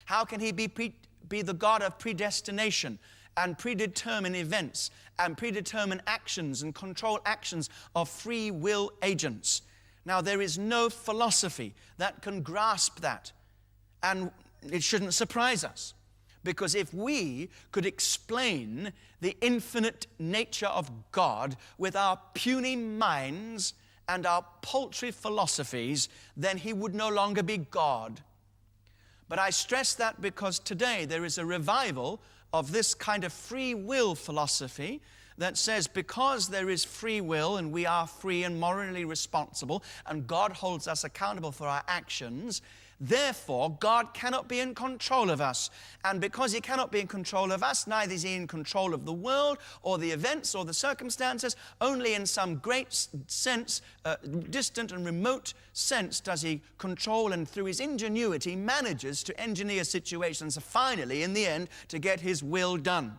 How can he be the God of predestination and predetermine events and predetermine actions and control actions of free will agents? Now, there is no philosophy that can grasp that, and it shouldn't surprise us, because if we could explain the infinite nature of God with our puny minds and our paltry philosophies, then he would no longer be God. But I stress that because today there is a revival of this kind of free will philosophy that says because there is free will and we are free and morally responsible and God holds us accountable for our actions, therefore God cannot be in control of us. And because he cannot be in control of us, neither is he in control of the world or the events or the circumstances. Only in some great sense, distant and remote sense, does he control, and through his ingenuity manages to engineer situations finally in the end to get his will done.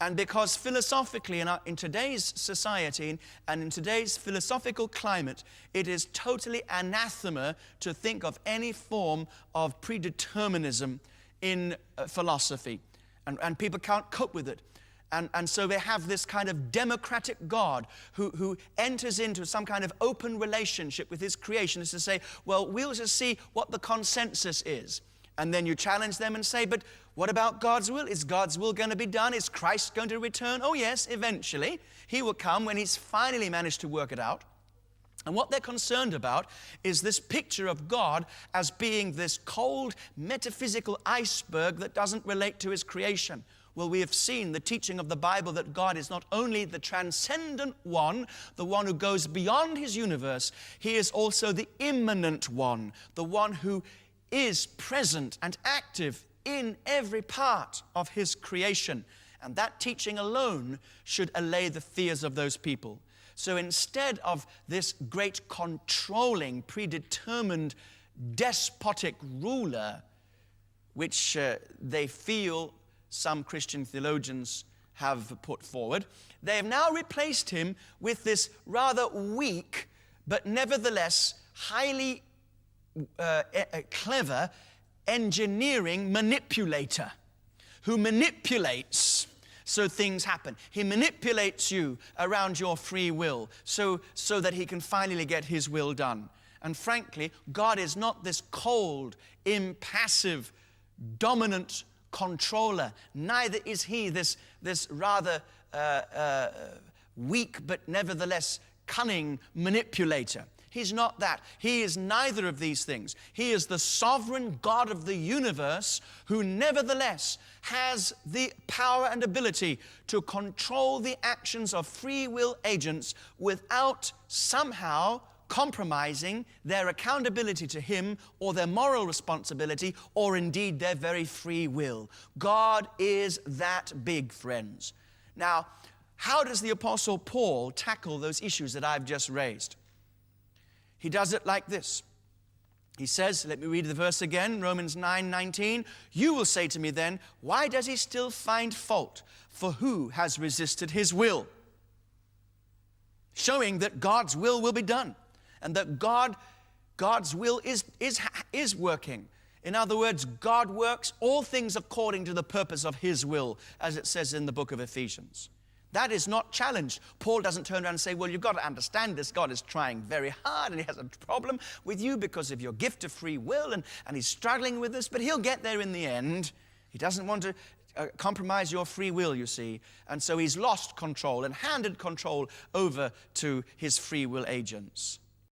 And because philosophically in today's society and in today's philosophical climate, it is totally anathema to think of any form of predeterminism in philosophy. And people can't cope with it. And so they have this kind of democratic God who enters into some kind of open relationship with his creation, as to say, well, we'll just see what the consensus is. And then you challenge them and say, but what about God's will? Is God's will going to be done? Is Christ going to return? Oh yes, eventually. He will come when he's finally managed to work it out. And what they're concerned about is this picture of God as being this cold metaphysical iceberg that doesn't relate to his creation. Well, we have seen the teaching of the Bible that God is not only the transcendent one, the one who goes beyond his universe, he is also the immanent one, the one who is present and active in every part of his creation. And that teaching alone should allay the fears of those people. So instead of this great controlling, predetermined, despotic ruler, which they feel some Christian theologians have put forward, they have now replaced him with this rather weak, but nevertheless highly clever engineering manipulator who manipulates so things happen. He manipulates you around your free will so that he can finally get his will done. And frankly, God is not this cold, impassive, dominant controller. Neither is he this rather weak but nevertheless cunning manipulator. He's not that. He is neither of these things. He is the sovereign God of the universe who nevertheless has the power and ability to control the actions of free will agents without somehow compromising their accountability to him or their moral responsibility or indeed their very free will. God is that big, friends. Now, how does the Apostle Paul tackle those issues that I've just raised? He does it like this. He says, let me read the verse again, Romans 9:19. You will say to me then, why does he still find fault? For who has resisted his will? Showing that God's will be done and that God's will is working. In other words, God works all things according to the purpose of his will, as it says in the book of Ephesians. That is not challenged. Paul doesn't turn around and say, well, you've got to understand this. God is trying very hard and he has a problem with you because of your gift of free will and he's struggling with this, but he'll get there in the end. He doesn't want to compromise your free will, you see. And so he's lost control and handed control over to his free will agents.